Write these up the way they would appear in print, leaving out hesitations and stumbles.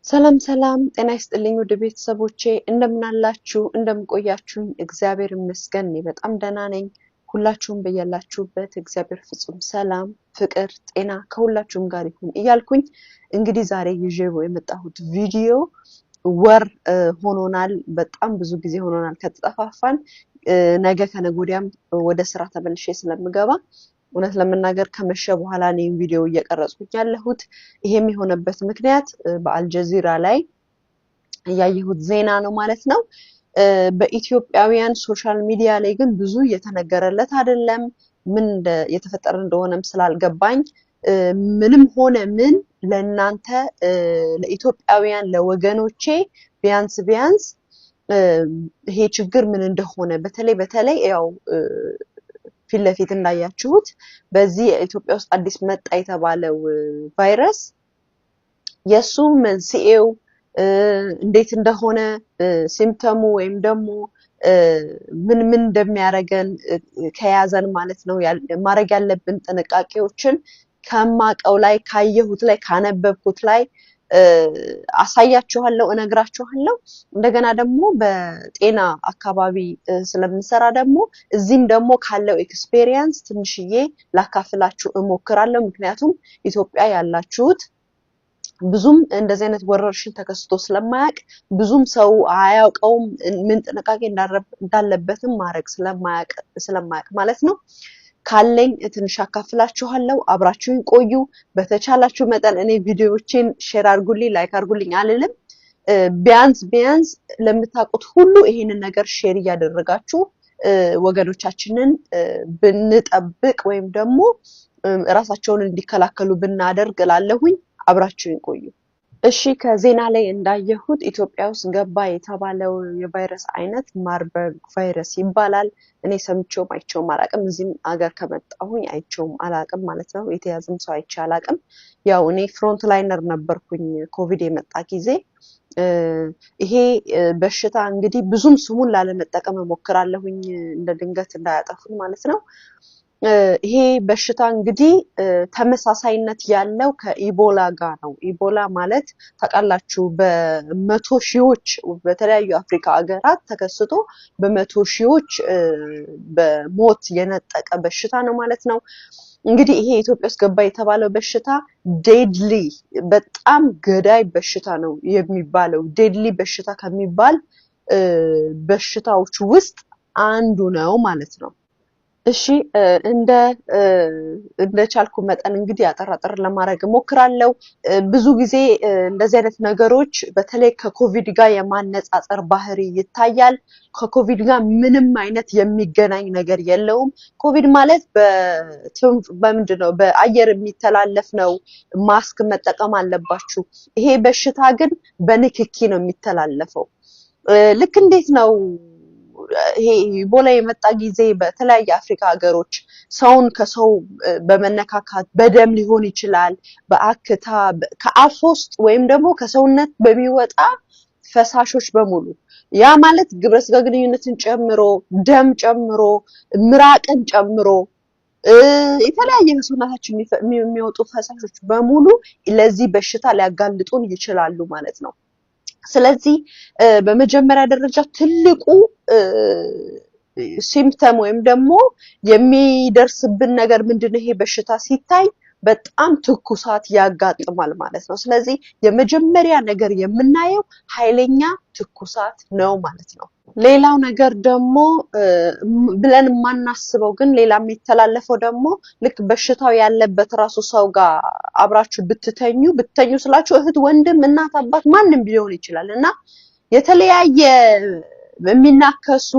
ሰላም ሰላም ጤና ይስጥልኝ ወደ ቤተሰቦቼ እንደምን አላችሁ እንደምን ቆያችሁኝ እግዚአብሔር ይመስገን እኔ በጣም ደህና ነኝ ሁላችሁም በያላችሁበት እግዚአብሔር ፍጹም ሰላም ፍቅር ጤና ከሁላችሁም ጋር ይሁን እያልኩኝ እንግዲህ ዛሬ ይዤው የመጣሁት ቪዲዮ ወር ሆኖናል በጣም ብዙ ጊዜ ሆኖናል ከተጠፋፋን ነገ ከነገ ወዲያም ወደ ስራ ተመልሼ ስለምገባ እውነት ለመናገር ከመሸ በኋላ ነው ቪዲዮ እየቀረጽኩኝ ያለሁት ይሄም የሆነበት ምክንያት በአልጀዚራ ላይ ያየሁት ዜና ነው ማለት ነው በኢትዮጵያውያን ሶሻል ሚዲያ ላይ ግን ብዙ እየተነገረለት አይደለም ምን የተፈጠረ እንደሆነም ስላልገባኝ ምንም ሆነ ምን ለእናንተ ለኢትዮጵያውያን ለወገኖቼ ቢያንስ ይሄ ችግር ምን እንደሆነ በተለይ ያው ፊት ለፊት እንዳያችሁት በዚህ ኢትዮጵያ ውስጥ አዲስ መጣ የተባለው ቫይረስ የሱ መንስኤው እንዴት እንደሆነ ሲምፕተሙ ወይም ደግሞ ምን እንደሚያረገን ከያዘን ማለት ነው ማረግ ያለብን ጥንቃቄዎችን ከማቀው ላይ ካየሁት ላይ ካነበብኩት ላይ አሳያችኋለሁ እነግራችኋለሁ እንደገና ደግሞ በጤና አካባቢ ስለምንሰራ ደግሞ እዚህም ደግሞ ካለው ኤክስፒሪየንስ ትንሽዬ ላካፍላችሁ እሞክራለሁ ምክንያቱም ኢትዮጵያ ያላችሁት ብዙም እንደዚህ አይነት ወረርሽኝ ተከስቶ ስለማያቅ ብዙም ሰው አያውቀውም ምን ጥንቃቄ እንዳለበትም ማድረግ ስለማያቅ ማለት ነው ካለኝ ትንሽ አካፍላችኋለሁ አብራችሁን ቆዩ በተቻላችሁ መጠን እኔ ቪዲዮዎችን ሼር አድርጉልኝ ላይክ አድርጉልኝ አልልም ቢያንስ ለምታውቁት ሁሉ ይሄንን ነገር ሼር እያደረጋችሁ ወገኖቻችንን ብንጠብቅ ወይም ደግሞ ራሳቸውን እንዲከላከሉ ብናደርግ ላለሁኝ አብራችሁን ቆዩ እሺ ከዜና ላይ እንዳየሁት ኢትዮጵያ ውስጥ ገባ የተባለው የቫይረስ አይነት ማርበርግ ቫይረስ ይባላል እኔ ሰምቼውም አይቼውም አላቅም እዚህም አገር ከመጣሁኝ አይቼውም አላቅም ማለት ነው የተያዘም ሰው አይቼ አላቅም ያው እኔ ፍሮንት ላይነር ነበርኩኝ ኮቪድ የመጣ ጊዜ ይሄ በሽታ እንግዲህ ብዙም ስሙን ላለመጠቀም እሞክራለሁኝ እንደ ድንገት እንዳያጠፉኝ ማለት ነው ይሄ በሽታ እንግዲህ ተመሳሳይነት ያለው ከኢቦላ ጋር ነው ኢቦላ ማለት ታውቃላችሁ በመቶ ሺዎች በተለያዩ አፍሪካ ሀገራት ተከስቶ በመቶ ሺዎች በሞት የነጠቀ በሽታ ነው ማለት ነው እንግዲህ ይሄ ኢትዮጵያ ውስጥ ገባ የተባለው በሽታ ዴድሊ በጣም ገዳይ በሽታ ነው የሚባለው ዴድሊ በሽታ ከሚባል በሽታዎች ውስጥ አንዱ ነው ማለት ነው እሺ እንደ ቻልኩ መጠን እንግዲህ አጠራጠር ለማድረግ ሞክራለሁ ብዙ ጊዜ እንደዚህ አይነት ነገሮች በተለይ ከኮቪድ ጋር የማነጻጸር ባህሪ ይታያል ከኮቪድ ጋር ምንም አይነት የሚገናኝ ነገር የለውም ኮቪድ ማለት በምንድነው በአየር የሚተላለፍ ነው ማስክ መጠቀም አለባችሁ ይሄ በሽታ ግን በንክኪ ነው የሚተላለፈው ልክ እንዴት ነው ይሄ ኢቦላ የመጣ ጊዜ በተለያየ አፍሪካ ሀገሮች ሰውን ከሰው በመነካካት በደም ሊሆን ይችላል በአክታ ከአፍ ውስጥ ወይም ደግሞ ከሰውነት በሚወጣ ፈሳሾች በሙሉ ያ ማለት ግብረ ስጋ ግንኙነትን ጨምሮ ደም ጨምሮ ምራቅን ጨምሮ የተለያየ ከሰውነታችን የሚወጡ ፈሳሾች በሙሉ ለዚህ በሽታ ሊያጋልጡን ይችላሉ ማለት ነው ስለዚህ በመጀመሪያ ደረጃ ትልቁ ሲምፕተም ወይም ደግሞ የሚደርስብን ነገር ምንድነው ይሄ በሽታ ሲታይ በጣም ትኩሳት ያጋጥማል ማለት ነው ስለዚህ የመጀመሪያ ነገር የምናየው ኃይለኛ ትኩሳት ነው ማለት ነው ሌላው ነገር ደግሞ ብለን ማናስበው ግን ሌላ የሚተላለፈው ደግሞ ልክ በሽታው ያለበት ራሱ ሰው ጋር አብራችሁ ብትተኙ ስላችሁ እህት ወንድም እናት አባት ማንንም ሊሆን ይችላልና የተለያየ የሚናከሱ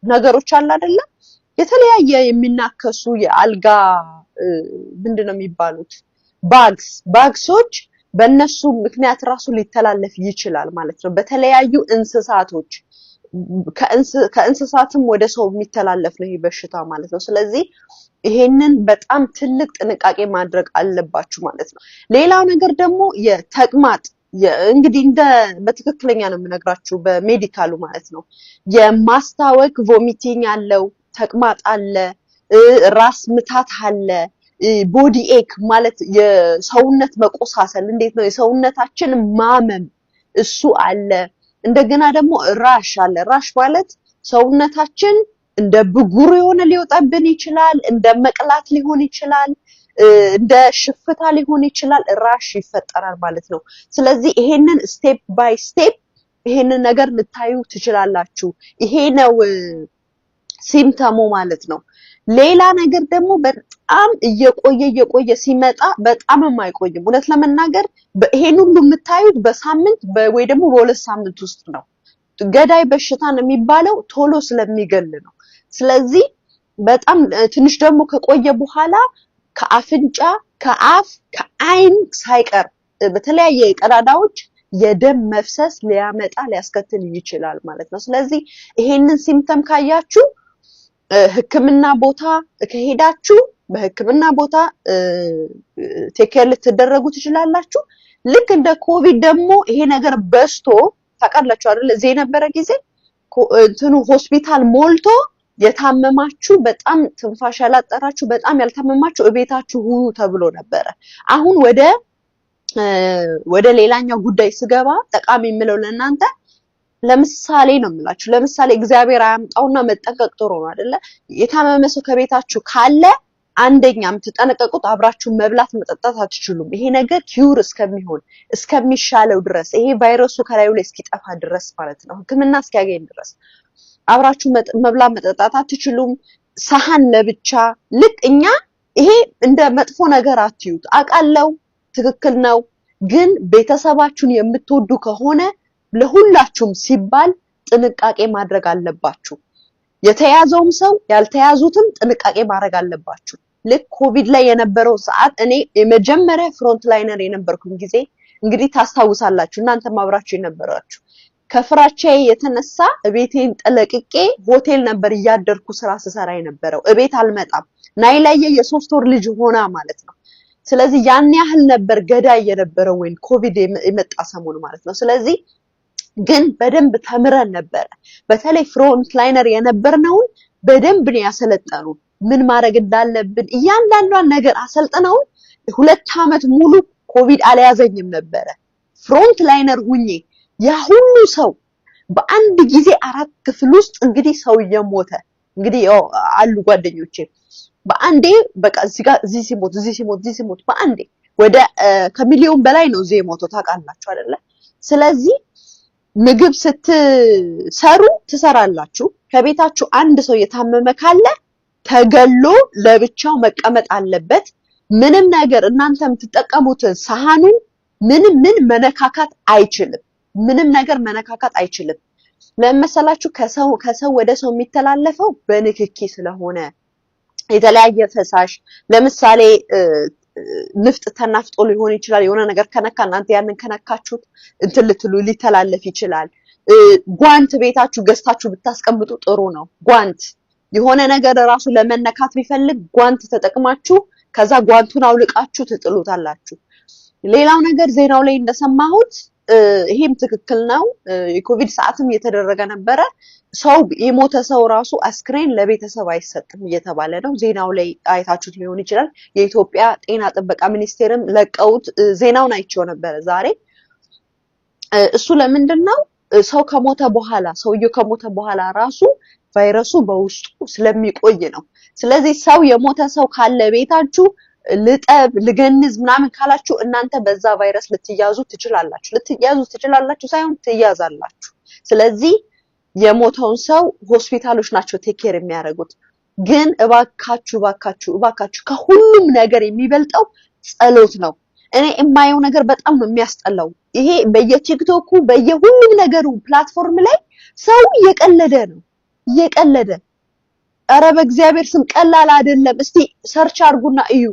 ነገሮች አለ አይደለ የተለያየ የሚናከሱ የአልጋ ምንድነው የሚባሉት ባግሶች በእነሱ ምክንያት ራሱ ሊተላለፍ ይችላል ማለት ነው በተለያዩ እንስሳቶች ከእንስሳትም ወደ ሰው የሚተላለፍ ነው ይሄ በሽታ ማለት ነው ስለዚህ ይሄንን በጣም ትልቅ ጥንቃቄ ማድረግ አለባችሁ ማለት ነው ሌላው ነገር ደግሞ የተቅማጥ እንግዲህ በትክክለኛ ነው የምነግራችሁ በሜዲካሉ ማለት ነው የማስታወክ ቮሚቲንግ አለው ተቅማጥ አለ ራስ ምታት አለ ቦዲ ኤክ ማለት የሰውነት መቆሳሰል እንዴት ነው የሰውነታችን ማመም እሱ አለ። እንደገና ደግሞ ራሽ አለ። ራሽ ማለት ሰውነታችን እንደ ብጉር የሆነ ሊወጣብን ይችላል፣ እንደ መቅላት ሊሆን ይችላል፣ እንደ ሽፍታ ሊሆን ይችላል። ራሽ ይፈጠራል ማለት ነው። ስለዚህ ይሄንን ስቴፕ ባይ ስቴፕ ይሄንን ነገር ልታዩ ትችላላችሁ። ይሄ ነው ሲምፕተሙ ማለት ነው። ሌላ ነገር ደግሞ በጣም እየቆየ ሲመጣ በጣምም አይቆይም። እውነት ለመናገር ይሄን ሁሉ የምታዩት በሳምንት ወይ ደግሞ በሁለት ሳምንት ውስጥ ነው። ገዳይ በሽታ ነው የሚባለው ቶሎ ስለሚገል ነው። ስለዚህ በጣም ትንሽ ደግሞ ከቆየ በኋላ ከአፍንጫ፣ ከአፍ፣ ከአይን ሳይቀር በተለያየ ቀዳዳዎች የደም መፍሰስ ሊያስከትል ይችላል ማለት ነው። ስለዚህ ይሄንን ሲምፕተም ካያችሁ ህክምና ቦታ ከሄዳችሁ በህክምና ቦታ ቴኬር ልትደረጉ ትችላላችሁ። ልክ እንደ ኮቪድ ደግሞ ይሄ ነገር በስቶ ታውቃላችሁ አይደል? እዚህ የነበረ ጊዜ እንትኑ ሆስፒታል ሞልቶ የታመማችሁ በጣም ትንፋሽ ያላጠራችሁ በጣም ያልታመማችሁ እቤታችሁ ሁኑ ተብሎ ነበረ። አሁን ወደ ሌላኛው ጉዳይ ስገባ ጠቃሚ የምለው ለእናንተ ለምሳሌ ነው የምላችሁ። ለምሳሌ እግዚአብሔር አያምጣውና መጠንቀቅ ጥሩ ነው አይደለ? የታመመ ሰው ከቤታችሁ ካለ አንደኛ የምትጠነቀቁት አብራችሁ መብላት መጠጣት አትችሉም። ይሄ ነገር ኪውር እስከሚሻለው ድረስ ይሄ ቫይረሱ ከላዩ ላይ እስኪጠፋ ድረስ ማለት ነው፣ ህክምና እስኪያገኝ ድረስ አብራችሁ መብላት መጠጣት አትችሉም። ሰሃን ለብቻ ልክ እኛ ይሄ እንደ መጥፎ ነገር አትዩት። አውቃለሁ ትክክል ነው፣ ግን ቤተሰባችሁን የምትወዱ ከሆነ ለሁላችሁም ሲባል ጥንቃቄ ማድረግ አለባችሁ። የተያዘውም ሰው ያልተያዙትም ጥንቃቄ ማድረግ አለባችሁ። ልክ ኮቪድ ላይ የነበረው ሰዓት እኔ የመጀመሪያ ፍሮንት ላይነር የነበርኩኝ ጊዜ እንግዲህ ታስታውሳላችሁ፣ እናንተም አብራችሁ የነበራችሁ። ከፍራቻዬ የተነሳ እቤቴን ጠለቅቄ ሆቴል ነበር እያደርኩ ስራ ስሰራ የነበረው። እቤት አልመጣም። ናይላየ የ3 ወር ልጅ ሆና ማለት ነው። ስለዚህ ያን ያህል ነበር ገዳይ የነበረው ወይ ኮቪድ የመጣ ሰሞን ማለት ነው። ስለዚህ ግን በደንብ ተምረን ነበረ። በተለይ ፍሮንት ላይነር የነበርነውን በደንብ ነው ያሰለጠኑ። ምን ማድረግ እንዳለብን እያንዳንዷን ነገር አሰልጥነውን 2 ዓመት ሙሉ ኮቪድ አልያዘኝም ነበረ። ፍሮንት ላይነር ሁኜ ያ ሁሉ ሰው በአንድ ጊዜ 4 ክፍል ውስጥ እንግዲህ ሰው እየሞተ እንግዲህ አሉ ጓደኞቼ በአንዴ በቃ እዚህ ሲሞት በአንዴ ወደ ከሚሊዮን በላይ ነው እዚህ የሞተው ታውቃላችሁ አይደለ? ስለዚህ ምግብ ስትሰሩ ትሰራላችሁ። ከቤታችሁ አንድ ሰው የታመመ ካለ ተገሎ ለብቻው መቀመጥ አለበት። ምንም ነገር እናንተ የምትጠቀሙትን ሰሃኑን ምን መነካካት አይችልም። ምንም ነገር መነካካት አይችልም። ለመሰላችሁ ከሰው ወደ ሰው የሚተላለፈው በንክኪ ስለሆነ የተለያየ ፈሳሽ ለምሳሌ ንፍጥ ተናፍጦ ሊሆን ይችላል። የሆነ ነገር ከነካ እናንተ ያንን ከነካችሁት እንትን ልትሉ ሊተላለፍ ይችላል። ጓንት ቤታችሁ ገዝታችሁ ብታስቀምጡ ጥሩ ነው። ጓንት የሆነ ነገር ራሱ ለመነካት ቢፈልግ ጓንት ተጠቅማችሁ ከዛ ጓንቱን አውልቃችሁ ትጥሉታላችሁ። ሌላው ነገር ዜናው ላይ እንደሰማሁት ይሄም ትክክል ነው። የኮቪድ ሰዓትም እየተደረገ ነበረ። ሰው የሞተ ሰው ራሱ አስክሬን ለቤተሰብ አይሰጥም እየተባለ ነው። ዜናው ላይ አይታችሁት ሊሆን ይችላል። የኢትዮጵያ ጤና ጥበቃ ሚኒስቴርም ለቀውት ዜናውን አይቼው ነበረ ዛሬ። እሱ ለምንድነው ሰው ከሞተ በኋላ ሰውየው ከሞተ በኋላ ራሱ ቫይረሱ በውስጡ ስለሚቆይ ነው። ስለዚህ ሰው የሞተ ሰው ካለ ቤታችሁ ልገንዝ ምናምን ካላችሁ እናንተ በዛ ቫይረስ ልትያዙ ትችላላችሁ ሳይሆን ትያዛላችሁ። ስለዚህ የሞተውን ሰው ሆስፒታሎች ናቸው ቴክ ኬር የሚያደርጉት። ግን እባካችሁ ከሁሉም ነገር የሚበልጠው ጸሎት ነው። እኔ የማየው ነገር በጣም ነው የሚያስጠላው። ይሄ በየቲክቶኩ በየሁሉም ነገሩ ፕላትፎርም ላይ ሰው እየቀለደ ኧረ በእግዚአብሔር ስም ቀላል አይደለም። እስቲ ሰርች አድርጉና እዩ።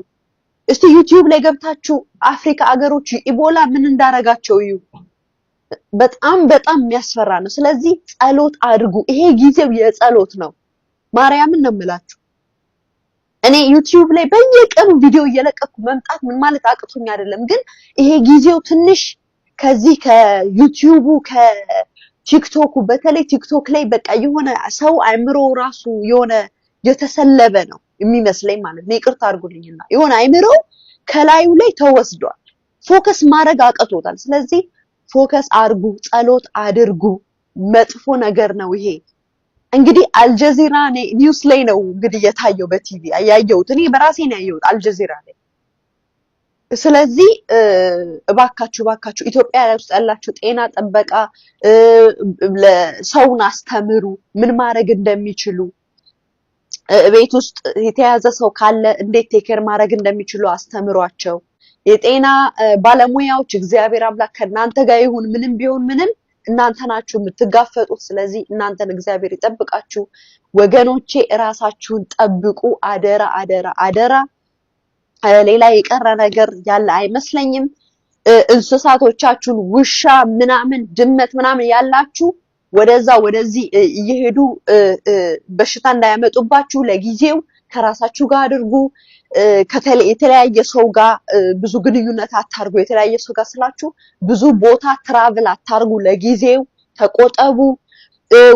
እስቲ ዩቲዩብ ላይ ገብታችሁ አፍሪካ አገሮች ኢቦላ ምን እንዳረጋቸው እዩ። በጣም የሚያስፈራ ነው። ስለዚህ ጸሎት አድርጉ። ይሄ ጊዜው የጸሎት ነው። ማርያምን ነው የምላችሁ። እኔ ዩቲዩብ ላይ በየቀኑ ቪዲዮ እየለቀኩ መምጣት ምን ማለት አቅቶኝ አይደለም፣ ግን ይሄ ጊዜው ትንሽ ከዚህ ከዩቲዩቡ ከቲክቶኩ በተለይ ቲክቶክ ላይ በቃ የሆነ ሰው አእምሮ ራሱ የሆነ የተሰለበ ነው። የሚመስለኝ ማለት ነው። ይቅርታ አድርጉልኝና የሆነ አይምሮ ከላዩ ላይ ተወስዷል። ፎከስ ማድረግ አቅቶታል። ስለዚህ ፎከስ አድርጉ፣ ጸሎት አድርጉ። መጥፎ ነገር ነው ይሄ። እንግዲህ አልጀዚራ ኒውስ ላይ ነው እንግዲህ የታየው በቲቪ ያየሁት፣ እኔ በራሴ ነው ያየሁት አልጀዚራ ላይ። ስለዚህ እባካችሁ ኢትዮጵያ ውስጥ ያላችሁ ጤና ጥበቃ ሰውን አስተምሩ፣ ምን ማድረግ እንደሚችሉ። ቤት ውስጥ የተያዘ ሰው ካለ እንዴት ቴኬር ማድረግ እንደሚችሉ አስተምሯቸው። የጤና ባለሙያዎች እግዚአብሔር አምላክ ከእናንተ ጋር ይሁን። ምንም ቢሆን ምንም እናንተ ናችሁ የምትጋፈጡት። ስለዚህ እናንተን እግዚአብሔር ይጠብቃችሁ። ወገኖቼ እራሳችሁን ጠብቁ። አደራ አደራ አደራ። ሌላ የቀረ ነገር ያለ አይመስለኝም። እንስሳቶቻችሁን ውሻ ምናምን ድመት ምናምን ያላችሁ ወደዛ ወደዚህ እየሄዱ በሽታ እንዳያመጡባችሁ ለጊዜው ከራሳችሁ ጋር አድርጉ። የተለያየ ሰው ጋር ብዙ ግንኙነት አታርጉ። የተለያየ ሰው ጋር ስላችሁ ብዙ ቦታ ትራቭል አታርጉ። ለጊዜው ተቆጠቡ።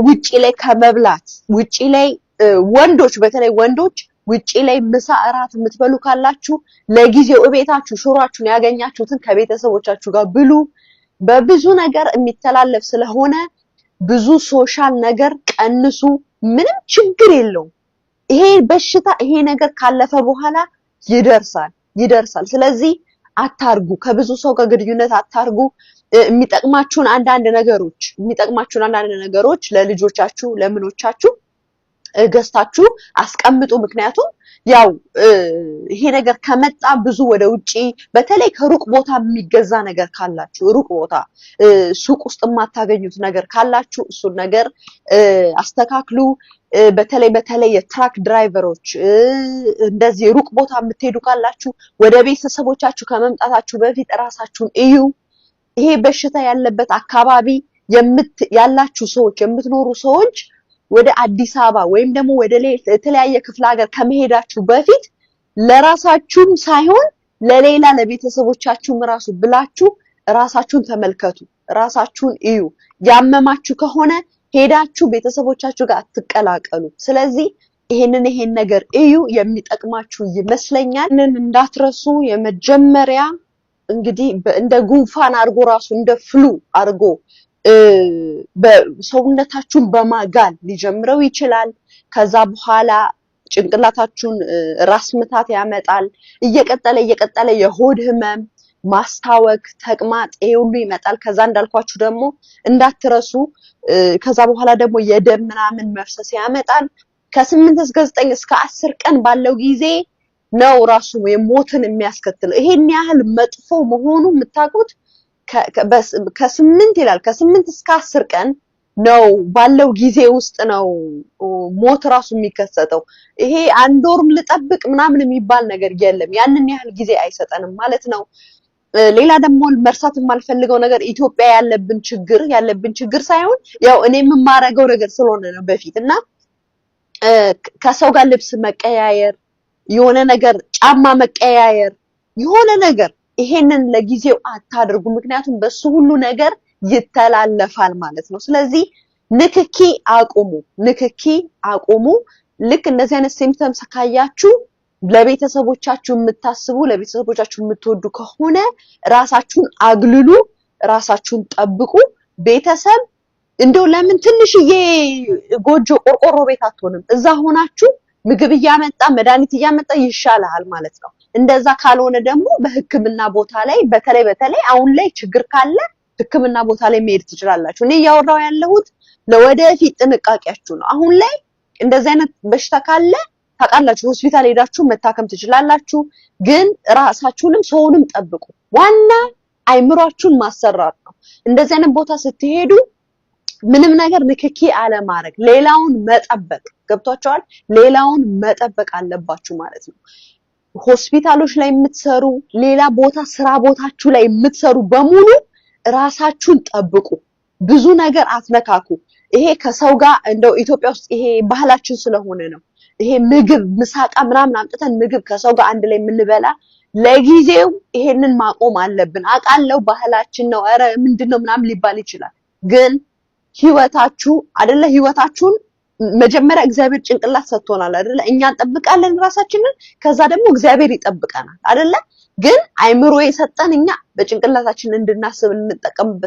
ውጪ ላይ ከመብላት ውጪ ላይ ወንዶች በተለይ ወንዶች ውጪ ላይ ምሳ እራት የምትበሉ ካላችሁ ለጊዜው እቤታችሁ ሹሯችሁን ያገኛችሁትን ከቤተሰቦቻችሁ ጋር ብሉ። በብዙ ነገር የሚተላለፍ ስለሆነ ብዙ ሶሻል ነገር ቀንሱ። ምንም ችግር የለውም። ይሄ በሽታ ይሄ ነገር ካለፈ በኋላ ይደርሳል። ስለዚህ አታርጉ፣ ከብዙ ሰው ጋር ግንኙነት አታርጉ። የሚጠቅማችሁን አንዳንድ ነገሮች ለልጆቻችሁ ለምኖቻችሁ ገዝታችሁ አስቀምጡ። ምክንያቱም ያው ይሄ ነገር ከመጣ ብዙ ወደ ውጪ በተለይ ከሩቅ ቦታ የሚገዛ ነገር ካላችሁ ሩቅ ቦታ ሱቅ ውስጥ የማታገኙት ነገር ካላችሁ እሱን ነገር አስተካክሉ። በተለይ የትራክ ድራይቨሮች እንደዚህ ሩቅ ቦታ የምትሄዱ ካላችሁ ወደ ቤተሰቦቻችሁ ከመምጣታችሁ በፊት ራሳችሁን እዩ። ይሄ በሽታ ያለበት አካባቢ ያላችሁ ሰዎች የምትኖሩ ሰዎች ወደ አዲስ አበባ ወይም ደግሞ ወደ የተለያየ ክፍለ ሀገር ከመሄዳችሁ በፊት ለራሳችሁም ሳይሆን ለሌላ ለቤተሰቦቻችሁም ራሱ ብላችሁ ራሳችሁን ተመልከቱ፣ ራሳችሁን እዩ። ያመማችሁ ከሆነ ሄዳችሁ ቤተሰቦቻችሁ ጋር አትቀላቀሉ። ስለዚህ ይሄን ነገር እዩ፣ የሚጠቅማችሁ ይመስለኛል። እንዳትረሱ። የመጀመሪያ እንግዲህ እንደ ጉንፋን አርጎ ራሱ እንደ ፍሉ አርጎ በሰውነታችሁን በማጋል ሊጀምረው ይችላል። ከዛ በኋላ ጭንቅላታችሁን ራስ ምታት ያመጣል። እየቀጠለ የሆድ ህመም፣ ማስታወክ፣ ተቅማጥ ይሄ ሁሉ ይመጣል። ከዛ እንዳልኳችሁ ደግሞ እንዳትረሱ። ከዛ በኋላ ደግሞ የደም ምናምን መፍሰስ ያመጣል። ከ8 እስከ 9 እስከ 10 ቀን ባለው ጊዜ ነው ራሱ የሞትን የሚያስከትለው። ይሄን ያህል መጥፎ መሆኑ የምታውቁት ከ8 ይላል ከ8 እስከ 10 ቀን ነው ባለው ጊዜ ውስጥ ነው ሞት ራሱ የሚከሰተው። ይሄ አንድ ወርም ልጠብቅ ምናምን የሚባል ነገር የለም። ያንን ያህል ጊዜ አይሰጠንም ማለት ነው። ሌላ ደግሞ መርሳት የማልፈልገው ነገር ኢትዮጵያ ያለብን ችግር ሳይሆን ያው እኔ የማረገው ነገር ስለሆነ ነው በፊት እና ከሰው ጋር ልብስ መቀያየር፣ የሆነ ነገር ጫማ መቀያየር፣ የሆነ ነገር ይሄንን ለጊዜው አታድርጉ። ምክንያቱም በሱ ሁሉ ነገር ይተላለፋል ማለት ነው። ስለዚህ ንክኪ አቁሙ። ልክ እንደዚህ አይነት ሲምፕተምስ ካያችሁ ለቤተሰቦቻችሁ የምታስቡ ለቤተሰቦቻችሁ የምትወዱ ከሆነ ራሳችሁን አግልሉ፣ ራሳችሁን ጠብቁ። ቤተሰብ እንደው ለምን ትንሽዬ ጎጆ ቆርቆሮ ቤት አትሆንም? እዛ ሆናችሁ ምግብ እያመጣ መድኃኒት እያመጣ ይሻላል ማለት ነው። እንደዛ ካልሆነ ደግሞ በሕክምና ቦታ ላይ በተለይ አሁን ላይ ችግር ካለ ሕክምና ቦታ ላይ መሄድ ትችላላችሁ። እኔ እያወራው ያለሁት ለወደፊት ጥንቃቄያችሁ ነው። አሁን ላይ እንደዚህ አይነት በሽታ ካለ ታውቃላችሁ፣ ሆስፒታል ሄዳችሁ መታከም ትችላላችሁ። ግን ራሳችሁንም ሰውንም ጠብቁ። ዋና አይምሯችሁን ማሰራት ነው። እንደዚህ አይነት ቦታ ስትሄዱ ምንም ነገር ንክኪ አለማድረግ፣ ሌላውን መጠበቅ። ገብቷቸዋል? ሌላውን መጠበቅ አለባችሁ ማለት ነው። ሆስፒታሎች ላይ የምትሰሩ፣ ሌላ ቦታ ስራ ቦታችሁ ላይ የምትሰሩ በሙሉ ራሳችሁን ጠብቁ። ብዙ ነገር አትነካኩ። ይሄ ከሰው ጋር እንደው ኢትዮጵያ ውስጥ ይሄ ባህላችን ስለሆነ ነው። ይሄ ምግብ ምሳቃ ምናምን አምጥተን ምግብ ከሰው ጋር አንድ ላይ የምንበላ ለጊዜው ይሄንን ማቆም አለብን። አውቃለሁ ባህላችን ነው፣ ኧረ ምንድነው ምናምን ሊባል ይችላል። ግን ህይወታችሁን መጀመሪያ እግዚአብሔር ጭንቅላት ሰጥቶናል አይደለ? እኛ እንጠብቃለን ራሳችንን፣ ከዛ ደግሞ እግዚአብሔር ይጠብቀናል አይደለ? ግን አይምሮ የሰጠን እኛ በጭንቅላታችን እንድናስብ እንጠቀምበት